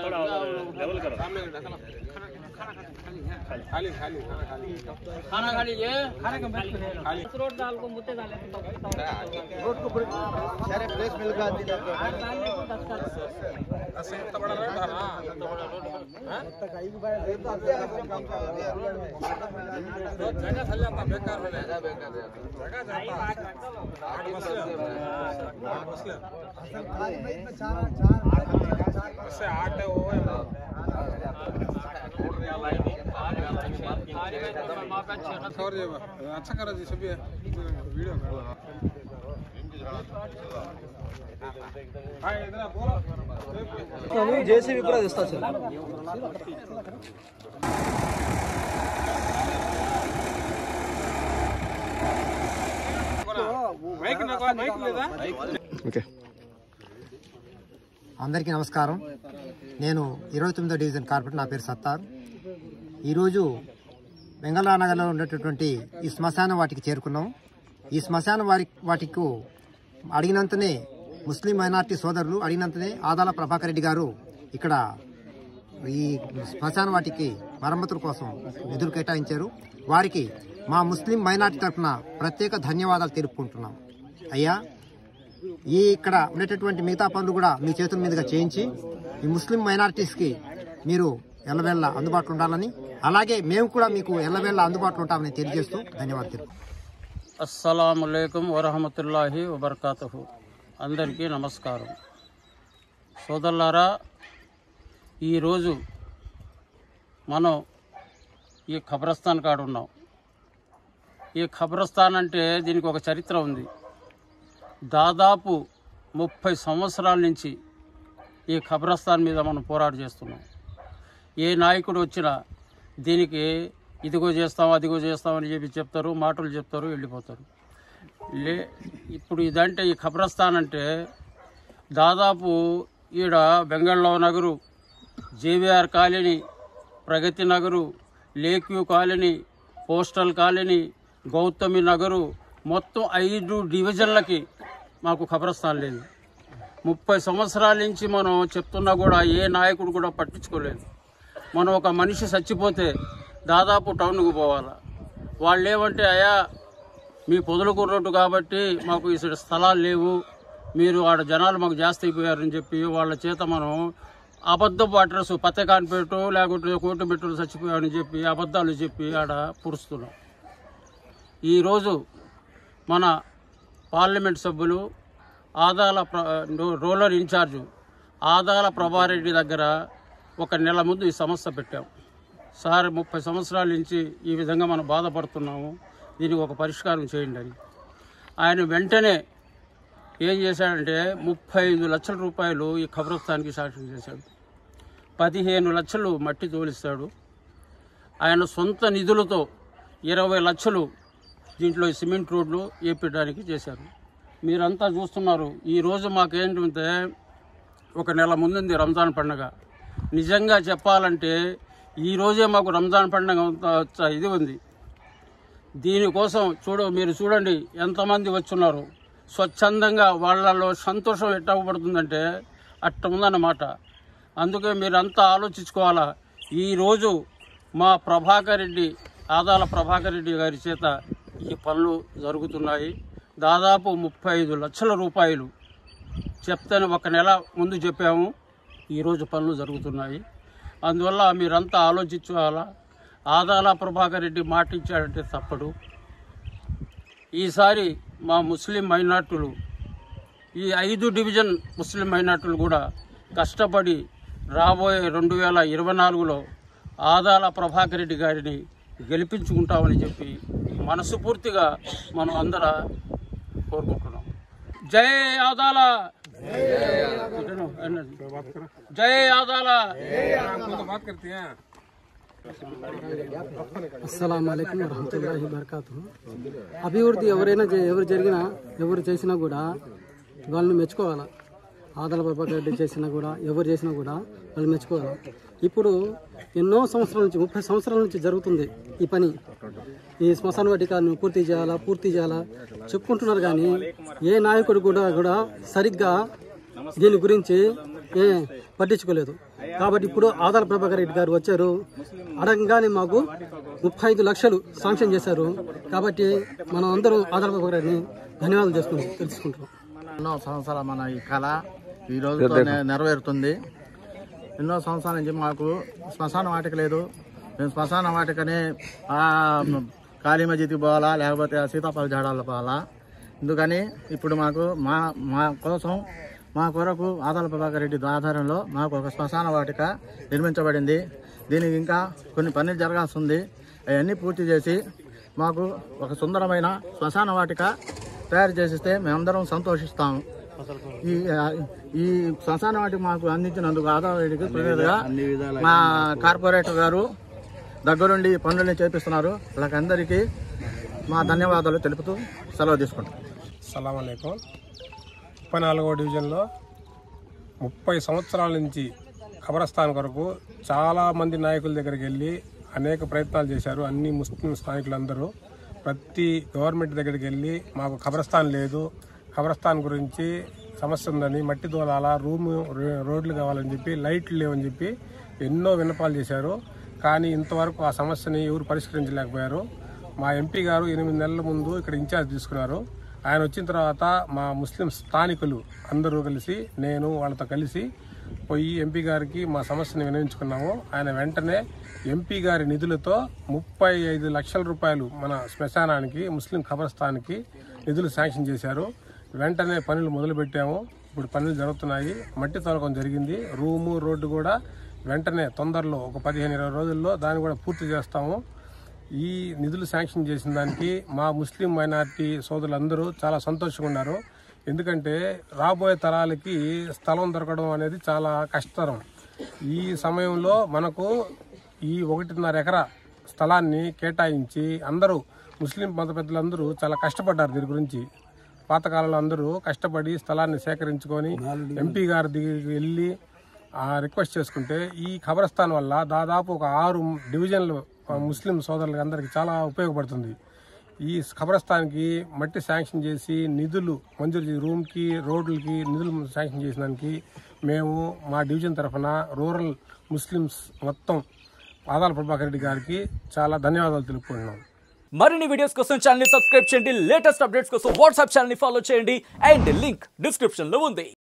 थोड़ा लेवल करो खाली खाली खाना खा लीजिए खाना कम खाली रोड डाल को मुद्दे डाले रोड को सारे प्लेस मिल गया ऐसे इतना बड़ा रोड है ना इतना बड़ा रोड हां कहीं भी जगह चल जाता बेकार हो जाएगा बेकार जगह जाता आठ मसले से आठ है वो अच्छा करा जी सभी वीडियो जेसीबी కూడా తెస్తా సార్ మైక్ లేదా ఓకే అందరికీ నమస్కారం. నేను 29వ డివిజన్ కార్పొరేటర్, నా పేరు సత్తార్. ఈరోజు వెంగళరానగర్లో ఉన్నటువంటి ఈ శ్మశాన వాటికి చేరుకున్నాం. ఈ శ్మశాన వాటికి అడిగినంతనే ముస్లిం మైనార్టీ సోదరులు అడిగినంతనే ఆదాల ప్రభాకర్ రెడ్డి గారు ఇక్కడ ఈ శ్మశాన వాటికి మరమ్మతుల కోసం నిధులు కేటాయించారు. వారికి మా ముస్లిం మైనార్టీ తరఫున ప్రత్యేక ధన్యవాదాలు తెలుపుకుంటున్నాం. అయ్యా, ఈ ఇక్కడ ఉండేటటువంటి మిగతా పనులు కూడా మీ చేతుల మీదుగా చేయించి ఈ ముస్లిం మైనారిటీస్కి మీరు ఎల్లవేళ్ళ అందుబాటులో ఉండాలని, అలాగే మేము కూడా మీకు ఎల్లవేళ్ళ అందుబాటులో ఉంటామని తెలియజేస్తూ ధన్యవాదాలు. అస్సలాము అలైకుం వరహమతుల్లాహి వబర్కాతుహు. అందరికీ నమస్కారం. సోదరులారా, ఈరోజు మనం ఈ ఖబరస్థాన్ కాడ ఉన్నాం. ఈ ఖబరస్థాన్ అంటే దీనికి ఒక చరిత్ర ఉంది. దాదాపు 30 సంవత్సరాల నుంచి ఈ ఖబరస్థాన్ మీద మనం పోరాటం చేస్తున్నాం. ఏ నాయకుడు వచ్చినా దీనికి ఇదిగో చేస్తాం అదిగో చేస్తామని చెప్పి చెప్తారు, మాటలు చెప్తారు, వెళ్ళిపోతారు. ఇప్పుడు ఇదంటే ఈ ఖబరస్థాన్ అంటే దాదాపు ఈడ Bengaluru Nagar, JVR colony, Pragathi Nagar, lake view colony, postal colony, Gautami Nagar, మొత్తం 5 డివిజన్లకి మాకు ఖబరస్థాన్ లేదు. 30 సంవత్సరాల నుంచి మనం చెప్తున్నా కూడా ఏ నాయకుడు కూడా పట్టించుకోలేదు. మనం ఒక మనిషి చచ్చిపోతే దాదాపు టౌన్కు పోవాలా. వాళ్ళు ఏమంటే, అయ్యా మీ పొదలకు రోడ్డు కాబట్టి మాకు ఈ స్థలాలు లేవు, మీరు ఆడ జనాలు మాకు జాస్తి అయిపోయారని చెప్పి వాళ్ళ చేత మనం అబద్ధపు అడ్రస్ పత్తకాన్పేట లేకుంటే కోటిమెట్టులు చచ్చిపోయారని చెప్పి అబద్ధాలు చెప్పి ఆడ పురుస్తున్నాం. ఈరోజు మన పార్లమెంట్ సభ్యులు ఆదాల రూరల్ ఇన్ఛార్జు ఆదాల ప్రభారెడ్డి దగ్గర ఒక నెల ముందు ఈ సమస్య పెట్టాం. సార్ 30 సంవత్సరాల నుంచి ఈ విధంగా మనం బాధపడుతున్నాము, దీనికి ఒక పరిష్కారం చేయండి అని. ఆయన వెంటనే ఏం చేశాడంటే 35 లక్షల రూపాయలు ఈ ఖబరస్థాన్కి శాంక్షన్ చేశాడు. 15 లక్షలు మట్టి తోలిస్తాడు. ఆయన సొంత నిధులతో 20 లక్షలు దీంట్లో సిమెంట్ రోడ్లు వేపించడానికి చేశారు. మీరంతా చూస్తున్నారు. ఈరోజు మాకేంటంటే ఒక నెల ముందుంది రంజాన్ పండుగ. నిజంగా చెప్పాలంటే ఈరోజే మాకు రంజాన్ పండుగ ఇది ఉంది. దీనికోసం మీరు చూడండి ఎంతమంది వచ్చున్నారు. స్వచ్ఛందంగా వాళ్ళలో సంతోషం ఎట్టబడుతుందంటే అట్ట ఉందన్నమాట. అందుకే మీరంతా ఆలోచించుకోవాలా. ఈరోజు మా ఆదాల ప్రభాకర్ రెడ్డి గారి చేత ఈ పనులు జరుగుతున్నాయి. దాదాపు 35 లక్షల రూపాయలు చెప్తాను, ఒక నెల ముందు చెప్పాము, ఈరోజు పనులు జరుగుతున్నాయి. అందువల్ల మీరంతా ఆలోచించుకోవాలా. ఆదాల ప్రభాకర్ రెడ్డి మాట ఇచ్చాడంటే తప్పడు. ఈసారి మా ముస్లిం మైనార్టీలు, ఈ 5 డివిజన్ ముస్లిం మైనార్టీలు కూడా కష్టపడి రాబోయే 2024లో ఆదాల ప్రభాకర్ రెడ్డి గారిని గెలిపించుకుంటామని చెప్పి మనస్ఫూర్తిగా మనం అందరం కోరుకుంటున్నాం. జై ఆదాల, జై ఆదాల. అస్సలాము అలైకుం వరహమతుల్లాహి వబరకాతుహు. అభివృద్ధి ఎవరు చేసినా కూడా వాళ్ళని మెచ్చుకోవాలా. ఆదాల ప్రభాకర్ రెడ్డి చేసినా కూడా ఎవరు చేసినా కూడా వాళ్ళు మెచ్చుకోవాలి. ఇప్పుడు ఎన్నో సంవత్సరాల నుంచి 30 సంవత్సరాల నుంచి జరుగుతుంది ఈ పని. ఈ శ్మశాన వాటికను పూర్తి చేయాలా చెప్పుకుంటున్నారు, కానీ ఏ నాయకుడు కూడా సరిగ్గా దీని గురించి పట్టించుకోలేదు. కాబట్టి ఇప్పుడు ఆదాల ప్రభాకర్ రెడ్డి గారు వచ్చారు, అడగంగానే మాకు 35 లక్షలు శాంక్షన్ చేశారు. కాబట్టి మనం అందరూ ఆదాల ప్రభాకర్ రెడ్డిని ధన్యవాదాలు తెలుసుకుంటున్నాం. ఎన్నో సంవత్సరాల మన ఈ కళ ఈ రోజు నెరవేరుతుంది. ఎన్నో సంవత్సరాల నుంచి మాకు శ్మశాన వాటిక లేదు. మేము శ్మశాన వాటికని కాళీ మజీద్కి పోవాలా, లేకపోతే సీతాఫల జాడాల్లో పోవాలా. అందుకని ఇప్పుడు మాకు మా కొరకు ఆదాల ప్రభాకర్ రెడ్డి ఆధారంలో మాకు ఒక శ్మశాన వాటిక నిర్మించబడింది. దీనికి ఇంకా కొన్ని పనులు జరగాల్సి ఉంది. అవన్నీ పూర్తి చేసి మాకు ఒక సుందరమైన శ్మశాన వాటిక తయారు చేసిస్తే మేమందరం సంతోషిస్తాము. ఈ శ్మశాన వాటిక మాకు అందించినందుకు ఆదాల రెడ్డికి ప్రతినిధిగా మా కార్పొరేటర్ గారు దగ్గరుండి పనులని చేపిస్తున్నారు. వాళ్ళకందరికీ మా ధన్యవాదాలు తెలుపుతూ సెలవు తీసుకుంటాం. అస్సలాము అలైకుం. 34వ డివిజన్లో 30 సంవత్సరాల నుంచి ఖబరస్థాన్ కొరకు చాలామంది నాయకుల దగ్గరికి వెళ్ళి అనేక ప్రయత్నాలు చేశారు. అన్ని ముస్లిం స్థానికులందరూ ప్రతి గవర్నమెంట్ దగ్గరికి వెళ్ళి మాకు ఖబరస్థాన్ లేదు, ఖబరస్థాన్ గురించి సమస్య ఉందని, మట్టి దోలాల, రోడ్లు కావాలని చెప్పి, లైట్లు లేవని చెప్పి ఎన్నో విన్నపాలు చేశారు. కానీ ఇంతవరకు ఆ సమస్యని ఎవరు పరిష్కరించలేకపోయారు. మా ఎంపీ గారు 8 నెలల ముందు ఇక్కడ ఇన్ఛార్జ్ తీసుకున్నారు. ఆయన వచ్చిన తర్వాత మా ముస్లిం స్థానికులు అందరూ కలిసి, నేను వాళ్ళతో కలిసి పోయి ఎంపీ గారికి మా సమస్యని వినవించుకున్నాము. ఆయన వెంటనే ఎంపీ గారి నిధులతో 35 లక్షల రూపాయలు మన శ్మశానానికి, ముస్లిం ఖబరస్థాన్కి నిధులు శాంక్షన్ చేశారు. వెంటనే పనులు మొదలుపెట్టాము. ఇప్పుడు పనులు జరుగుతున్నాయి. మట్టి తొలకం జరిగింది. రోడ్డు కూడా వెంటనే తొందరలో ఒక 15-20 రోజుల్లో దాన్ని కూడా పూర్తి చేస్తాము. ఈ నిధులు శాంక్షన్ చేసిన దానికి మా ముస్లిం మైనారిటీ సోదరులందరూ చాలా సంతోషంగా ఉన్నారు. ఎందుకంటే రాబోయే తరాలకి స్థలం దొరకడం అనేది చాలా కష్టతరం. ఈ సమయంలో మనకు ఈ 1.5 ఎకరా స్థలాన్ని కేటాయించి అందరూ ముస్లిం మత పెద్దలందరూ చాలా కష్టపడ్డారు. దీని గురించి పాతకాలంలో అందరూ కష్టపడి స్థలాన్ని సేకరించుకొని ఎంపీ గారి దగ్గరికి వెళ్ళి రిక్వెస్ట్ చేసుకుంటే ఈ ఖబరస్థాన్ వల్ల దాదాపు ఒక 6 డివిజన్లు ముస్లిం సోదరులకి అందరికీ చాలా ఉపయోగపడుతుంది. ఈ ఖబరస్థాన్కి మట్టి శాంక్షన్ చేసి నిధులు మంజూరు చేసి రూమ్కి, రోడ్లకి నిధులు శాంక్షన్ చేసిన దానికి మేము మా డివిజన్ తరఫున రూరల్ ముస్లిమ్స్ మొత్తం ఆదాల ప్రభాకర్ రెడ్డి గారికి చాలా ధన్యవాదాలు తెలుపుకుంటున్నాం. మరిన్ని వీడియోస్ కోసం ఛానల్ ని సబ్స్క్రైబ్ చేయండి. లేటెస్ట్ అప్డేట్స్ కోసం వాట్సాప్ ఛానల్ ని ఫాలో చేయండి. అండ్ లింక్ డిస్క్రిప్షన్ లో ఉంది.